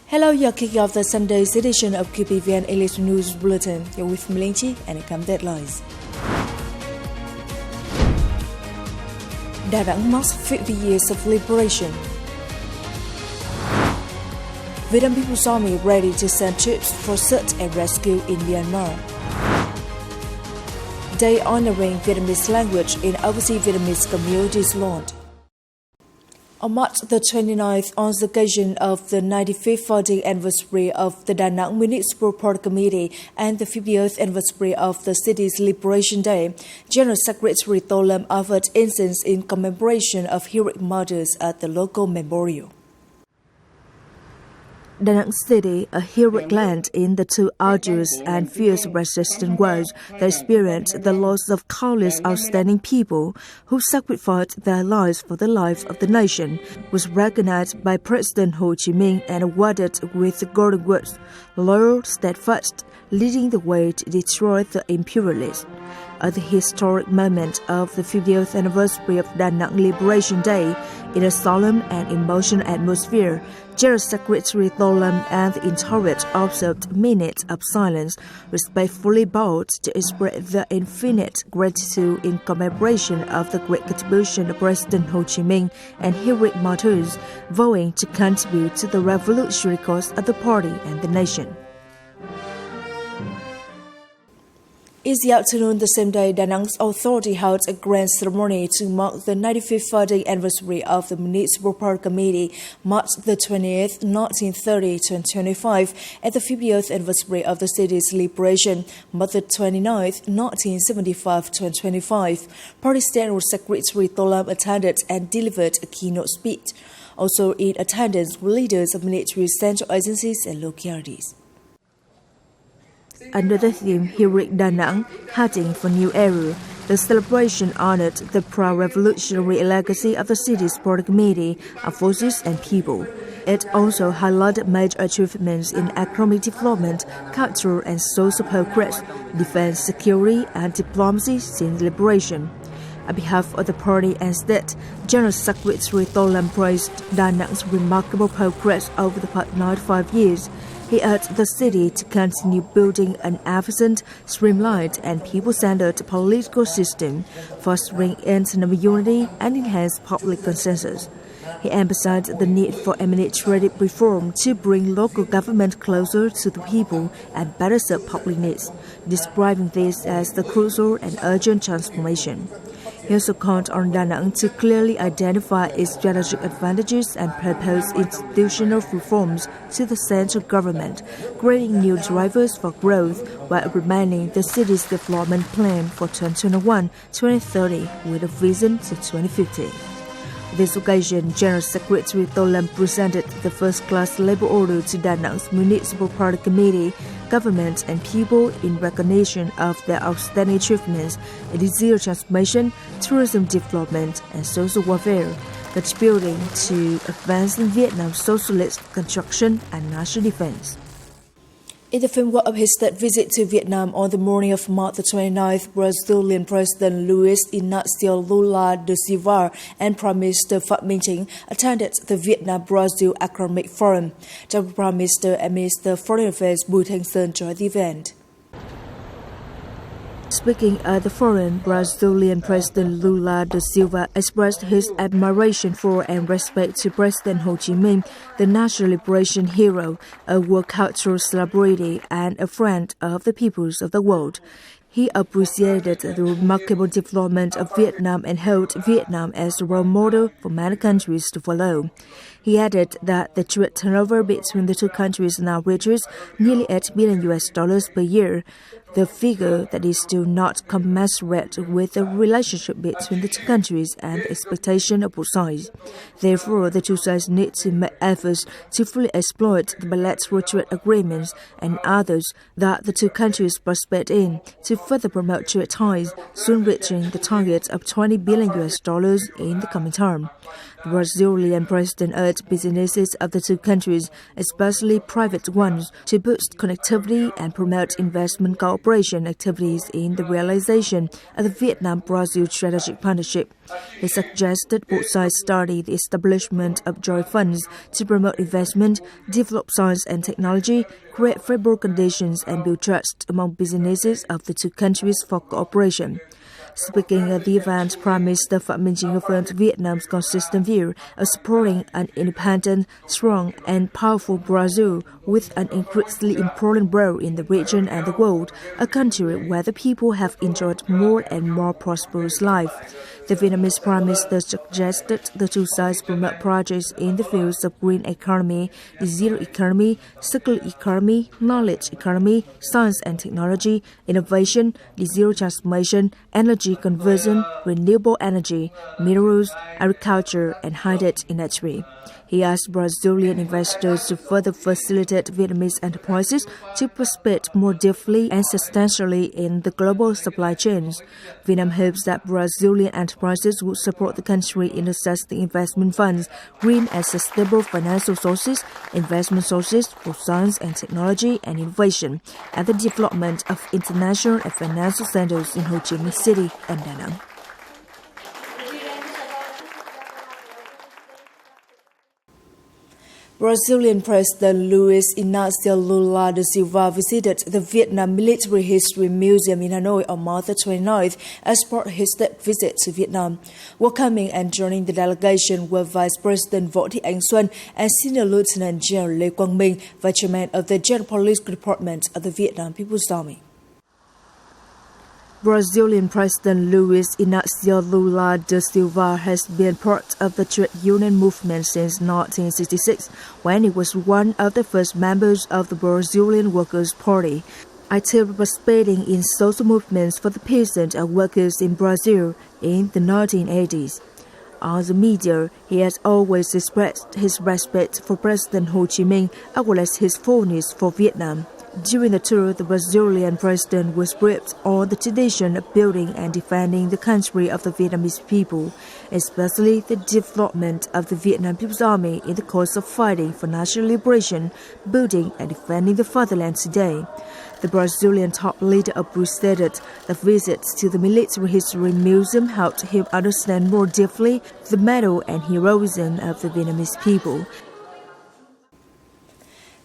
Hello, you're kicking off the Sunday's edition of QPVN English News Bulletin. You're with Melinchi and it comes deadlines. Đà Nẵng marks 50 years of liberation. Vietnam People's Army ready to send troops for search and rescue in Myanmar. Day honoring Vietnamese language in overseas Vietnamese communities launched. On March the 29th, on the occasion of the 95th founding anniversary of the Da Nang Municipal Park Committee and the 50th anniversary of the city's Liberation Day, General Secretary To Lam offered incense in commemoration of heroic martyrs at the local memorial. Da Nang City, a heroic land in the two arduous and fierce resistance wars that experienced the loss of countless outstanding people who sacrificed their lives for the life of the nation, was recognized by President Ho Chi Minh and awarded with the golden words, "Loyal, steadfast, leading the way to destroy the imperialists." At the historic moment of the 50th anniversary of Da Nang Liberation Day, in a solemn and emotional atmosphere, General Secretary To Lam and the intolerant observed minutes of silence, respectfully bowed to express their infinite gratitude in commemoration of the great contribution of President Ho Chi Minh and heroic martyrs, vowing to contribute to the revolutionary cause of the party and the nation. In the afternoon the same day, Da Nang's authority held a grand ceremony to mark the 95th founding anniversary of the Municipal Park Committee, March the 20th, 1930 to 25, and the 50th anniversary of the city's liberation, March the 29th, 1975 to 25. Party General Secretary To Lam attended and delivered a keynote speech. Also in attendance were leaders of military central agencies and localities. Under the theme Heroic Da Nang, Heading for New Era, the celebration honored the proud revolutionary legacy of the city's Park Committee, our forces and people. It also highlighted major achievements in economic development, cultural and social progress, defense, security and diplomacy since liberation. On behalf of the party and state, General Secretary To Lam praised Da Nang's remarkable progress over the past 95 years. He urged the city to continue building an efficient, streamlined and people-centered political system, fostering internal unity and enhance public consensus. He emphasized the need for administrative reform to bring local government closer to the people and better serve public needs, describing this as the crucial and urgent transformation. He also called on Da Nang to clearly identify its strategic advantages and propose institutional reforms to the central government, creating new drivers for growth while remaining the city's development plan for 2021-2030 with a vision to 2050. This occasion, General Secretary To Lam presented the first-class labor order to Da Nang's Municipal Park Committee, government and people in recognition of their outstanding achievements in digital transformation, tourism development and social welfare, contributing to advancing Vietnam's socialist construction and national defense. In the framework of his state visit to Vietnam on the morning of March the 29th, Brazilian President Luiz Inácio Lula da Silva and Prime Minister Phạm Minh Chính attended the Vietnam-Brazil Economic Forum. Deputy Prime Minister and Minister of Foreign Affairs Bùi Thanh Sơn joined the event. Speaking at the forum, Brazilian President Lula da Silva expressed his admiration for and respect to President Ho Chi Minh, the national liberation hero, a world cultural celebrity and a friend of the peoples of the world. He appreciated the remarkable development of Vietnam and held Vietnam as a role model for many countries to follow. He added that the trade turnover between the two countries now reaches nearly $8 billion per year, the figure that is still not commensurate with the relationship between the two countries and the expectation of both sides. Therefore, the two sides need to make efforts to fully exploit the bilateral trade agreements and others that the two countries participate in to further promote trade ties, soon reaching the target of $20 billion in the coming term. the Brazilian president urged businesses of the two countries, especially private ones, to boost connectivity and promote investment cooperation activities in the realization of the Vietnam-Brazil strategic partnership. He suggested both sides study the establishment of joint funds to promote investment, develop science and technology, create favorable conditions and build trust among businesses of the two countries for cooperation. Speaking at the event, Prime Minister Phạm Minh Chính affirmed Vietnam's consistent view of supporting an independent, strong and powerful Brazil with an increasingly important role in the region and the world, a country where the people have enjoyed more and more prosperous life. The Vietnamese Prime Minister suggested the two sides promote projects in the fields of green economy, the zero economy, circular economy, knowledge economy, science and technology, innovation, the zero transformation, energy conversion, renewable energy, minerals, agriculture, and high-tech industry. He asked Brazilian investors to further facilitate Vietnamese enterprises to participate more deeply and substantially in the global supply chains. Vietnam hopes that Brazilian enterprises would support the country in accessing investment funds, green and sustainable financial sources, investment sources for science and technology and innovation, and the development of international and financial centers in Ho Chi Minh City and Da Nang. Brazilian President Luiz Inácio Lula da Silva visited the Vietnam Military History Museum in Hanoi on March 29th as part of his state visit to Vietnam. Welcoming and joining the delegation were Vice President Võ Thị Ánh Xuân and Senior Lieutenant General Lê Quang Minh, Vice Chairman of the General Police Department of the Vietnam People's Army. Brazilian President Luiz Inácio Lula da Silva has been part of the trade union movement since 1966, when he was one of the first members of the Brazilian Workers' Party, actively participating in social movements for the peasants and workers in Brazil in the 1980s. On the media, he has always expressed his respect for President Ho Chi Minh as well as his fondness for Vietnam. During the tour, the Brazilian president was briefed on the tradition of building and defending the country of the Vietnamese people, especially the development of the Vietnam People's Army in the course of fighting for national liberation, building and defending the fatherland today. The Brazilian top leader appreciated the visits to the Military History Museum helped him understand more deeply the mettle and heroism of the Vietnamese people.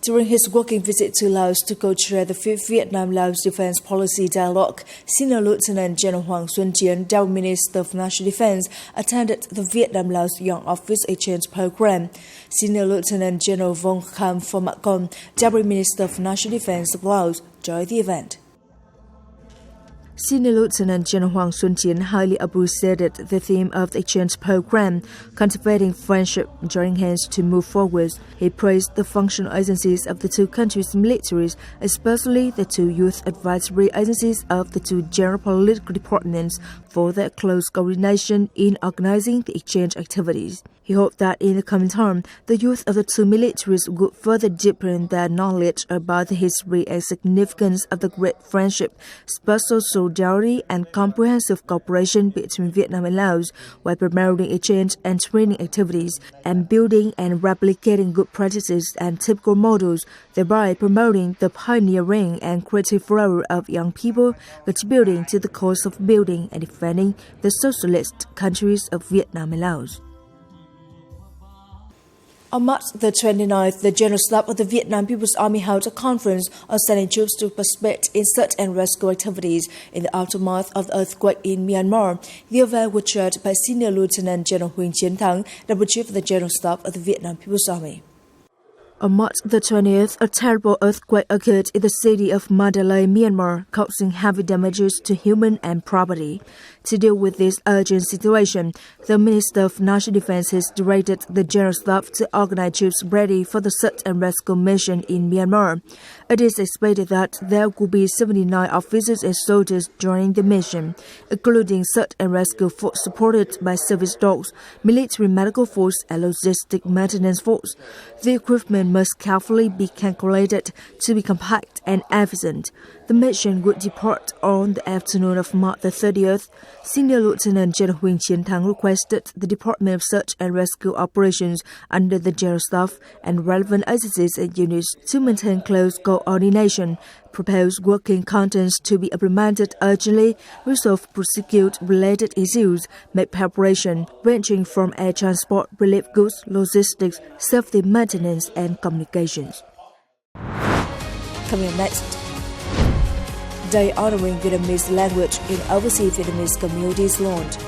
During his working visit to Laos to co-chair the 5th Vietnam-Laos Defense Policy Dialogue, Senior Lieutenant General Hoàng Xuân Chiến, Deputy Minister of National Defense, attended the Vietnam-Laos Young Office Exchange Program. Senior Lieutenant General Vong Kham Phomakon, Deputy Minister of National Defense of Laos, joined the event. Senior Lieutenant General Hoàng Xuân Chiến highly appreciated the theme of the exchange program, cultivating friendship, joining hands to move forward. He praised the functional agencies of the two countries' militaries, especially the two youth advisory agencies of the two general political departments, for their close coordination in organizing the exchange activities. He hoped that in the coming term, the youth of the two militaries would further deepen their knowledge about the history and significance of the great friendship, special solidarity and comprehensive cooperation between Vietnam and Laos, while promoting exchange and training activities and building and replicating good practices and typical models, thereby promoting the pioneering and creative role of young people, contributing to the cause of building and defending the socialist countries of Vietnam and Laos. On March the 29th, the General Staff of the Vietnam People's Army held a conference on sending troops to participate in search and rescue activities in the aftermath of the earthquake in Myanmar. The event was chaired by Senior Lieutenant General Huỳnh Chiến Thắng, Deputy Chief of the General Staff of the Vietnam People's Army. On March the 20th, a terrible earthquake occurred in the city of Mandalay, Myanmar, causing heavy damages to human and property. To deal with this urgent situation, the Minister of National Defense has directed the General Staff to organize troops ready for the search and rescue mission in Myanmar. It is expected that there will be 79 officers and soldiers joining the mission, including search and rescue force supported by service dogs, military medical force, and logistic maintenance force. The equipment must carefully be calculated to be compact and efficient. The The mission would depart on the afternoon of March the 30th. Senior Lieutenant General Huỳnh Chiến Thắng requested the Department of Search and Rescue Operations under the General Staff and relevant agencies and units to maintain close coordination, propose working contents to be implemented urgently, resolve prosecute-related issues, make preparation ranging from air transport, relief goods, logistics, safety maintenance, and communications. Coming up next, Day honoring Vietnamese language in overseas Vietnamese communities launched.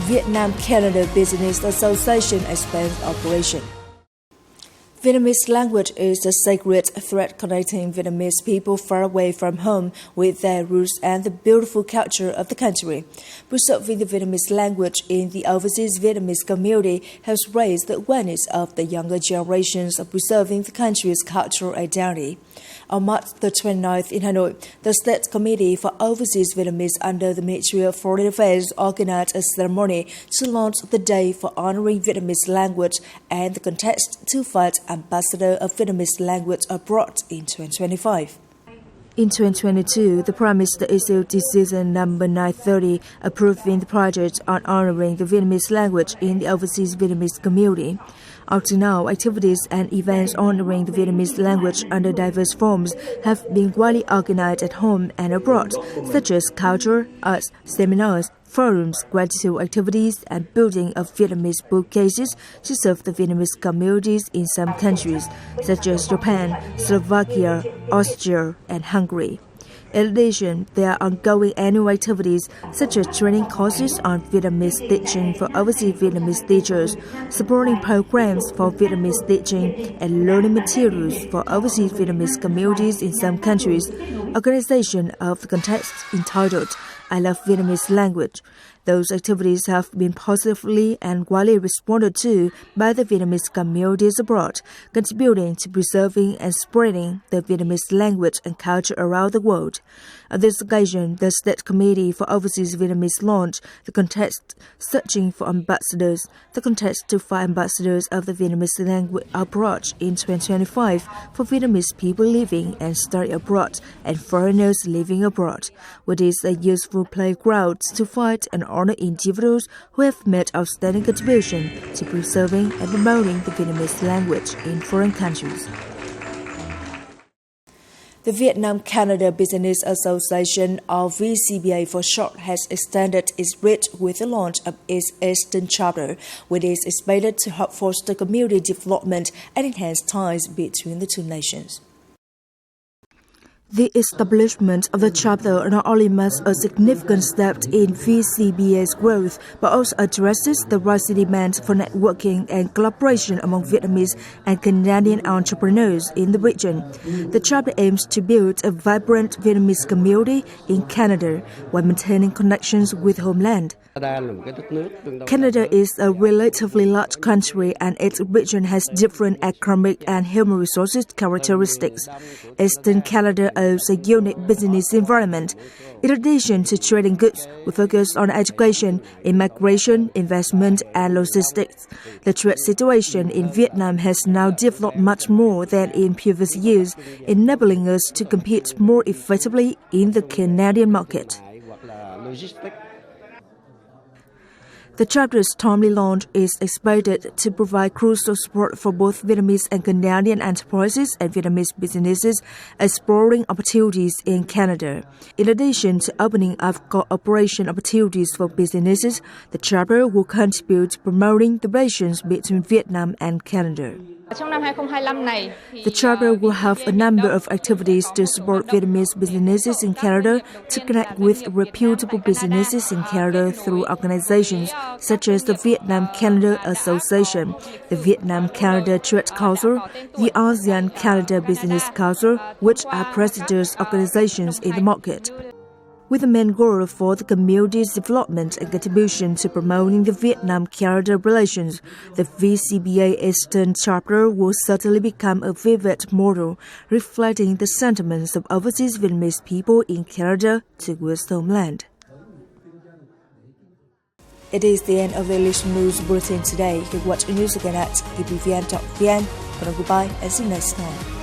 Vietnam-Canada Business Association expands operation. Vietnamese language is a sacred thread connecting Vietnamese people far away from home with their roots and the beautiful culture of the country. Preserving the Vietnamese language in the overseas Vietnamese community has raised the awareness of the younger generations of preserving the country's cultural identity. On March the 29th in Hanoi, the State Committee for Overseas Vietnamese under the Ministry of Foreign Affairs organized a ceremony to launch the Day for Honoring Vietnamese Language and the contest to fight Ambassador of Vietnamese Language Abroad in 2025. In 2022, the Prime Minister issued Decision number 930 approving the project on honoring the Vietnamese language in the overseas Vietnamese community. Up to now, activities and events honoring the Vietnamese language under diverse forms have been widely organized at home and abroad, such as culture, arts, seminars, forums, gratitude activities, and building of Vietnamese bookcases to serve the Vietnamese communities in some countries, such as Japan, Slovakia, Austria, and Hungary. In addition, there are ongoing annual activities such as training courses on Vietnamese teaching for overseas Vietnamese teachers, supporting programs for Vietnamese teaching and learning materials for overseas Vietnamese communities in some countries, organization of the contest entitled I Love Vietnamese Language. Those activities have been positively and widely responded to by the Vietnamese communities abroad, contributing to preserving and spreading the Vietnamese language and culture around the world. On this occasion, the State Committee for Overseas Vietnamese launched the contest Searching for Ambassadors, the contest to find ambassadors of the Vietnamese language abroad in 2025 for Vietnamese people living and studying abroad and foreigners living abroad, which is a useful playground to find and honor individuals who have made outstanding contribution to preserving and promoting the Vietnamese language in foreign countries. The Vietnam-Canada Business Association, or VCBA for short, has extended its reach with the launch of its Eastern Chapter, which is expected to help foster community development and enhance ties between the two nations. The establishment of the chapter not only marks a significant step in VCBA's growth, but also addresses the rising demand for networking and collaboration among Vietnamese and Canadian entrepreneurs in the region. The chapter aims to build a vibrant Vietnamese community in Canada while maintaining connections with homeland. Canada is a relatively large country and its region has different economic and human resources characteristics. Eastern Canada owns a unique business environment. In addition to trading goods, we focus on education, immigration, investment, and logistics. The trade situation in Vietnam has now developed much more than in previous years, enabling us to compete more effectively in the Canadian market. The chapter's timely launch is expected to provide crucial support for both Vietnamese and Canadian enterprises and Vietnamese businesses exploring opportunities in Canada. In addition to opening up cooperation opportunities for businesses, the chapter will contribute to promoting the relations between Vietnam and Canada. The chapter will have a number of activities to support Vietnamese businesses in Canada to connect with reputable businesses in Canada through organizations such as the Vietnam-Canada Association, the Vietnam-Canada Trade Council, the ASEAN-Canada Business Council, which are prestigious organizations in the market. With the main goal for the community's development and contribution to promoting the Vietnam-Canada relations, the VCBA Eastern Chapter will certainly become a vivid model, reflecting the sentiments of overseas Vietnamese people in Canada towards the homeland. It is the end of the English News Bulletin today. You can watch the news again at QPVN.vn. Goodbye and see you next time.